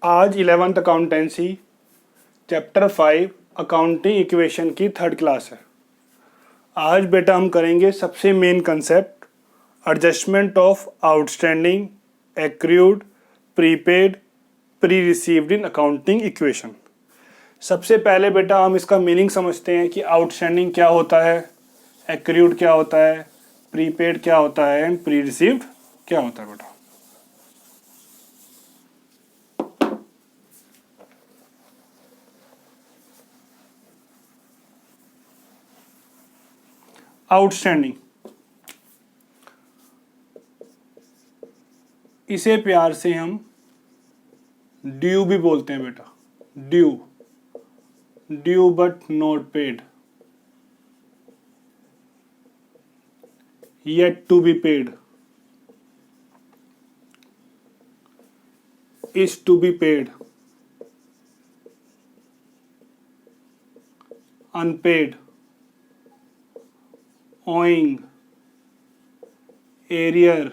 आज 11th accountancy chapter 5 accounting equation की third class है। आज बेटा हम करेंगे सबसे main concept adjustment of outstanding, accrued, prepaid, pre received in accounting equation. सबसे पहले बेटा हम इसका मीनिंग समझते हैं कि आउटस्टैंडिंग क्या होता है, एक्रूड क्या होता है, प्रीपेड क्या होता है एंड प्री रिसीव्ड क्या होता है। बेटा आउटस्टैंडिंग, इसे प्यार से हम ड्यू भी बोलते हैं बेटा। Due, due but not paid, yet to be paid, is to be paid, unpaid, owing, arrear,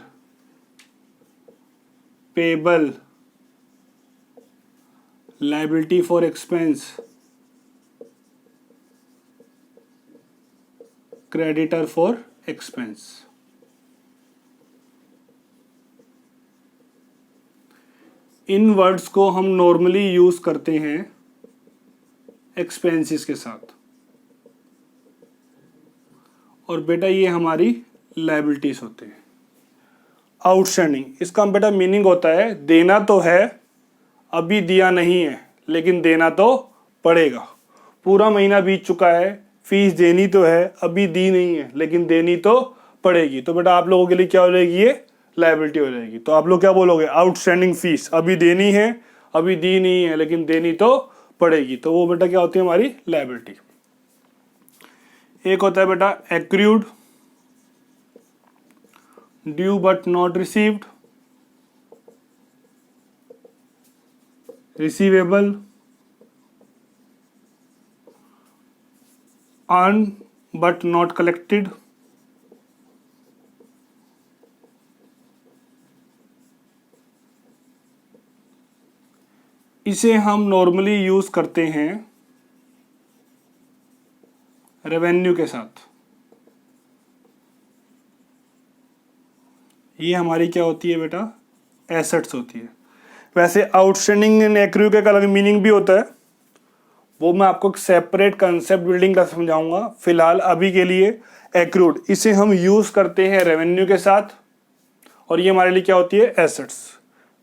payable, liability for expense, creditor for expense। In words को हम नॉर्मली यूज करते हैं एक्सपेंसेस के साथ, और बेटा ये हमारी लायबिलिटीज होते हैं। आउटस्टैंडिंग, इसका बेटा मीनिंग होता है देना तो है, अभी दिया नहीं है लेकिन देना तो पड़ेगा। पूरा महीना बीत चुका है, फीस देनी तो है, अभी दी नहीं है लेकिन देनी तो पड़ेगी। तो बेटा आप लोगों के लिए क्या हो जाएगी, ये लायबिलिटी हो जाएगी। तो आप लोग क्या बोलोगे, आउटस्टैंडिंग फीस, अभी देनी है, अभी दी नहीं है लेकिन देनी तो पड़ेगी। तो वो बेटा क्या होती है, हमारी लायबिलिटी। एक होता है बेटा accrued, due but not received, receivable, earn but not collected, इसे हम नॉर्मली यूज करते हैं रेवेन्यू के साथ। ये हमारी क्या होती है बेटा, एसेट्स होती है। वैसे आउटस्टैंडिंग एंड एक्रू का अलग मीनिंग भी होता है, वो मैं आपको एक सेपरेट कंसेप्ट बिल्डिंग का समझाऊंगा। फिलहाल अभी के लिए एक्रूड, इसे हम यूज करते हैं रेवेन्यू के साथ, और ये हमारे लिए क्या होती है, एसेट्स।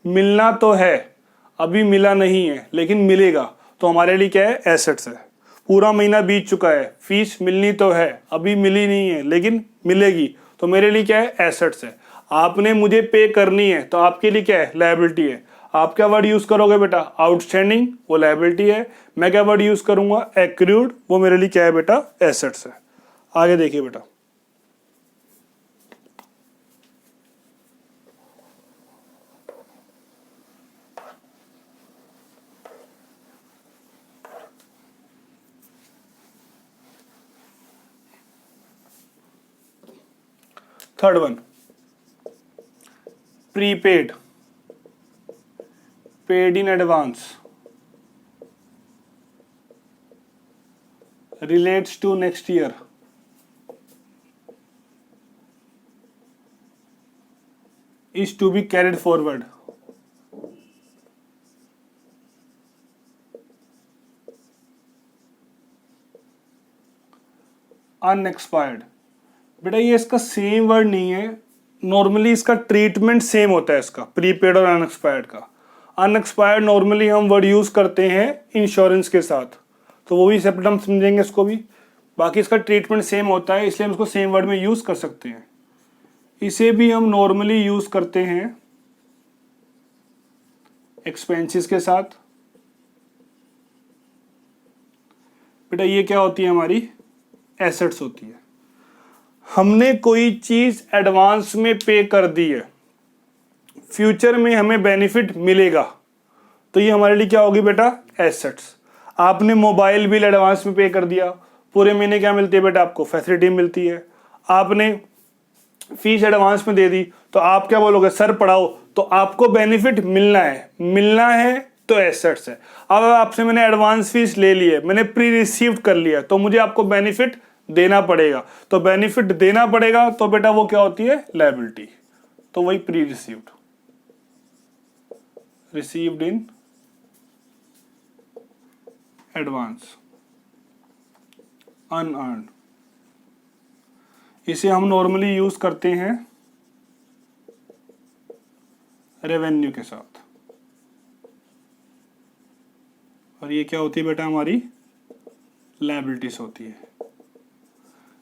मिलना तो है, अभी मिला नहीं है लेकिन मिलेगा, तो हमारे लिए क्या है, एसेट्स है। पूरा महीना बीत चुका है, फीस मिलनी तो है, अभी मिली नहीं है लेकिन मिलेगी, तो मेरे लिए क्या है, एसेट्स है। आपने मुझे पे करनी है तो आपके लिए क्या है, लायबिलिटी है। आप क्या वर्ड यूज करोगे बेटा, आउटस्टैंडिंग, वो लायबिलिटी है। मैं क्या वर्ड यूज करूंगा, एक्रूड, वो मेरे लिए क्या है बेटा, एसेट्स है। आगे देखिए बेटा, third one, prepaid, paid in advance, relates to next year, is to be carried forward, unexpired। बेटा ये इसका सेम वर्ड नहीं है, नॉर्मली इसका ट्रीटमेंट सेम होता है इसका, प्रीपेड और अनएक्सपायर्ड का। अनएक्सपायर्ड नॉर्मली हम वर्ड यूज करते हैं इंश्योरेंस के साथ, तो वो भी सेपरेट हम समझेंगे इसको भी। बाकी इसका ट्रीटमेंट सेम होता है, इसलिए हम इसको सेम वर्ड में यूज कर सकते हैं। इसे भी हम नॉर्मली यूज करते हैं एक्सपेंसेस के साथ। बेटा ये क्या होती है, हमारी एसेट्स होती है। हमने कोई चीज एडवांस में पे कर दी है, फ्यूचर में हमें बेनिफिट मिलेगा, तो ये हमारे लिए क्या होगी बेटा, एसेट्स। आपने मोबाइल बिल एडवांस में पे कर दिया, पूरे महीने क्या मिलती है बेटा, आपको फैसिलिटी मिलती है। आपने फीस एडवांस में दे दी, तो आप क्या बोलोगे, सर पढ़ाओ, तो आपको बेनिफिट मिलना है। मिलना है तो एसेट्स है। अब आपसे मैंने एडवांस फीस ले ली है, मैंने प्री रिसीव्ड कर लिया, तो मुझे आपको बेनिफिट देना पड़ेगा, तो बेनिफिट देना पड़ेगा तो बेटा वो क्या होती है, लायबिलिटी। तो वही pre received, received in advance, unearned. इसे हम नॉर्मली यूज करते हैं रेवेन्यू के साथ, और ये क्या होती है बेटा, हमारी लायबिलिटीज होती है।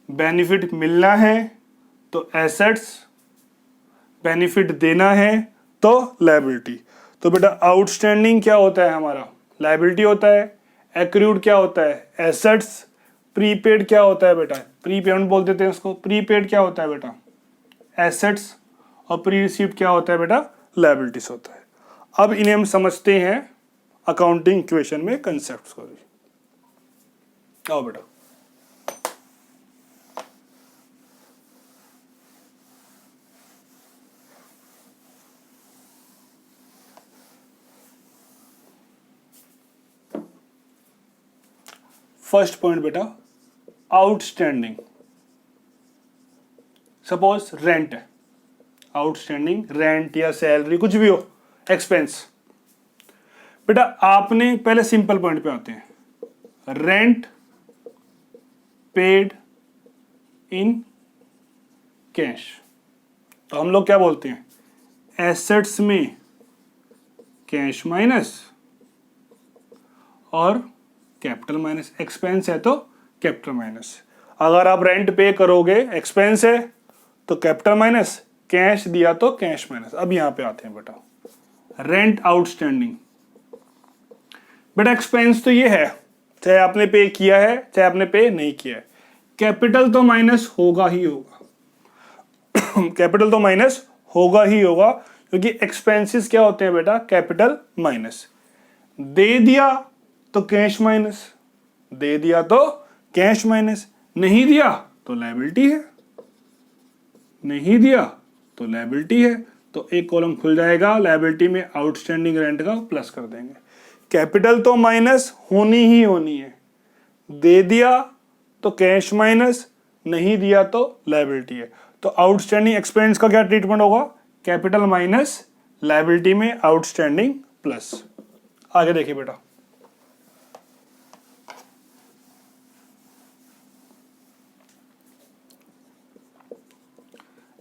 बेनिफिट मिलना है तो एसेट्स, बेनिफिट देना है तो लायबिलिटी। तो बेटा आउटस्टैंडिंग क्या होता है हमारा, लायबिलिटी होता है, एक्रूड क्या होता है, एसेट्स, प्रीपेड क्या होता है बेटा, प्रीपेमेंट बोल देते हैं उसको, प्रीपेड क्या होता है बेटा, एसेट्स, और प्री रिसीव्ड क्या होता है बेटा, लायबिलिटीज होता है। अब इन्हें हम समझते हैं अकाउंटिंग इक्वेशन में कंसेप्ट्स को भी। आओ बेटा, फर्स्ट पॉइंट बेटा, आउटस्टैंडिंग। सपोज रेंट है, आउटस्टैंडिंग रेंट या सैलरी कुछ भी हो, एक्सपेंस। बेटा आपने पहले सिंपल पॉइंट पे आते हैं, रेंट पेड इन कैश। तो हम लोग क्या बोलते हैं, एसेट्स में कैश माइनस और कैपिटल माइनस, एक्सपेंस है तो कैपिटल माइनस। अगर आप रेंट पे करोगे, एक्सपेंस है तो कैपिटल माइनस, कैश दिया तो कैश माइनस। अब यहां पे आते हैं बेटा, रेंट आउटस्टैंडिंग। बेटा एक्सपेंस तो ये है, चाहे आपने पे किया है चाहे आपने पे नहीं किया है, कैपिटल तो माइनस होगा ही होगा कैपिटल तो माइनस होगा ही होगा, क्योंकि एक्सपेंसेस क्या होते हैं बेटा, कैपिटल माइनस। दे दिया तो कैश माइनस, दे दिया तो कैश माइनस, नहीं दिया तो लायबिलिटी है, नहीं दिया तो लायबिलिटी है। तो एक कॉलम खुल जाएगा, लायबिलिटी में आउटस्टैंडिंग रेंट का प्लस कर देंगे। कैपिटल तो माइनस होनी ही होनी है, दे दिया तो कैश माइनस, नहीं दिया तो लायबिलिटी है। तो आउटस्टैंडिंग एक्सपेंस का क्या ट्रीटमेंट होगा, कैपिटल माइनस, लायबिलिटी में आउटस्टैंडिंग प्लस। आगे देखिए बेटा,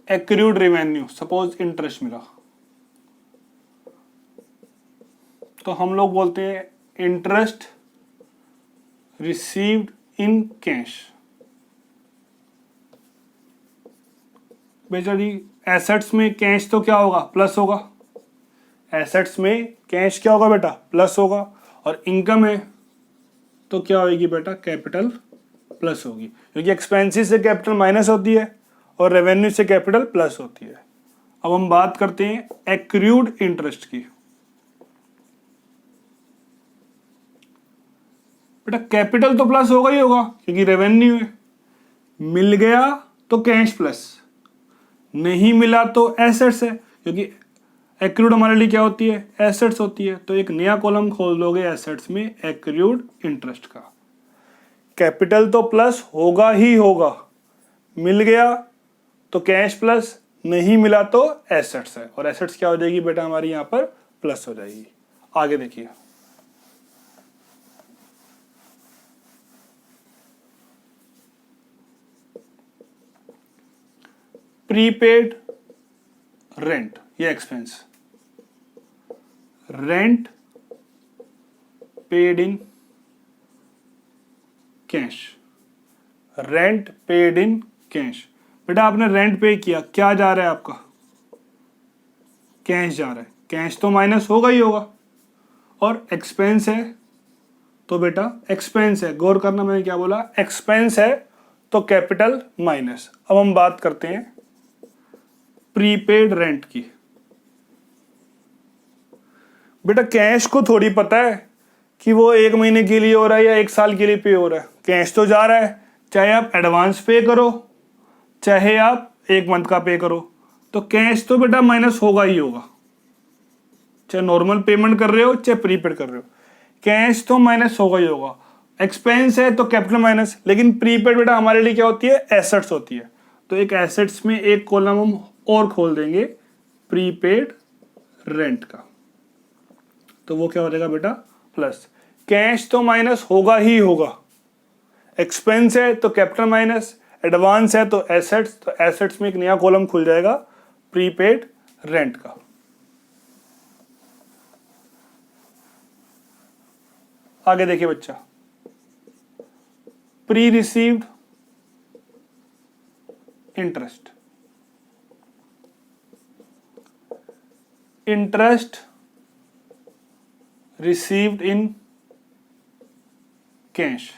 एक्रूड रेवेन्यू। सपोज इंटरेस्ट मिला तो हम लोग बोलते हैं interest received in cash. Basically assets में कैश तो क्या होगा, प्लस होगा, एसेट्स में कैश क्या होगा बेटा, प्लस होगा, और इनकम है तो क्या होगी बेटा, कैपिटल प्लस होगी, क्योंकि एक्सपेंसेस से कैपिटल माइनस होती है और रेवेन्यू से कैपिटल प्लस होती है। अब हम बात करते हैं एक्रूड इंटरेस्ट की। बेटा कैपिटल तो प्लस होगा ही होगा क्योंकि रेवेन्यू है, मिल गया तो कैश प्लस, नहीं मिला तो एसेट्स है, क्योंकि एक्रूड हमारे लिए क्या होती है, एसेट्स होती है। तो एक नया कॉलम खोल दोगे एसेट्स में एक्रूड इंटरेस्ट का। कैपिटल तो प्लस होगा ही होगा, मिल गया तो कैश प्लस, नहीं मिला तो एसेट्स है, और एसेट्स क्या हो जाएगी बेटा हमारी यहां पर प्लस हो जाएगी। आगे देखिए, प्रीपेड रेंट, ये expense, rent paid in cash, rent paid in cash. बेटा आपने रेंट पे किया, क्या जा रहा है आपका, कैश जा रहा है, कैश तो माइनस होगा ही होगा, और एक्सपेंस है तो बेटा एक्सपेंस है, गौर करना मैंने क्या बोला, एक्सपेंस है तो कैपिटल माइनस। अब हम बात करते हैं प्रीपेड रेंट की। बेटा कैश को थोड़ी पता है कि वो 1 महीने के लिए हो रहा है या 1 साल के लिए पे हो रहा है, कैश तो जा रहा है, चाहे आप एडवांस पे करो चाहे आप 1 मंथ का पे करो, तो कैश तो बेटा माइनस होगा ही होगा। चाहे नॉर्मल पेमेंट कर रहे हो चाहे प्रीपेड कर रहे हो। कैश तो माइनस होगा ही होगा, एक्सपेंस है तो कैपिटल माइनस, लेकिन प्रीपेड बेटा हमारे लिए क्या होती है, एसेट्स होती है। तो एक एसेट्स में एक कॉलम हम और खोल देंगे प्रीपेड रेंट का, तो वो क्या हो जाएगा बेटा प्लस। कैश तो माइनस होगा ही होगा, एक्सपेंस है तो कैपिटल माइनस, एडवांस है तो एसेट्स, तो एसेट्स में एक नया कॉलम खुल जाएगा प्रीपेड रेंट का। आगे देखिए बच्चा, pre received interest, interest received in cash.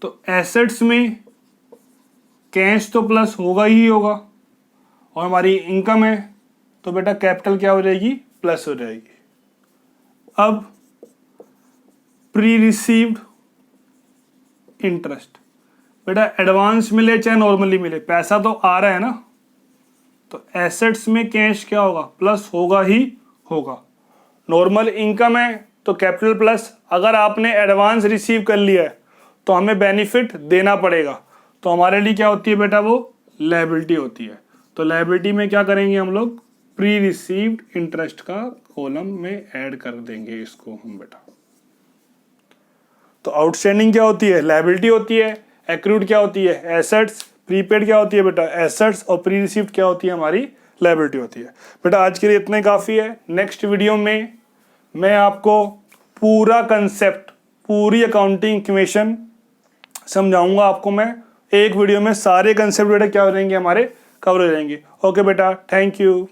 तो एसेट्स में कैश तो प्लस होगा ही होगा, और हमारी इनकम है तो बेटा कैपिटल क्या हो जाएगी, प्लस हो जाएगी। अब प्री रिसीव्ड इंटरेस्ट, बेटा एडवांस मिले चाहे नॉर्मली मिले पैसा तो आ रहा है ना, तो एसेट्स में कैश क्या होगा, प्लस होगा ही होगा। नॉर्मल इनकम है तो कैपिटल प्लस, अगर आपने एडवांस रिसीव कर लिया है तो हमें बेनिफिट देना पड़ेगा, तो हमारे लिए क्या होती है बेटा, वो लायबिलिटी होती है। तो लायबिलिटी में क्या करेंगे हम लोग, प्री रिसीव्ड इंटरेस्ट का कॉलम में ऐड कर देंगे इसको हम बेटा। तो आउटस्टैंडिंग क्या होती है, लायबिलिटी होती है, एक्रूड क्या होती है, एसेट्स, प्रीपेड क्या होती है बेटा, एसेट्स, और प्री रिसीव्ड क्या होती है, हमारी लायबिलिटी होती है। बेटा आज के लिए इतना ही काफ़ी है। नेक्स्ट वीडियो में मैं आपको पूरा कंसेप्ट, पूरी अकाउंटिंग इक्वेशन समझाऊंगा आपको मैं। एक वीडियो में सारे कंसेप्ट बेटा क्या हो जाएंगे, हमारे कवर हो जाएंगे। ओके बेटा, थैंक यू।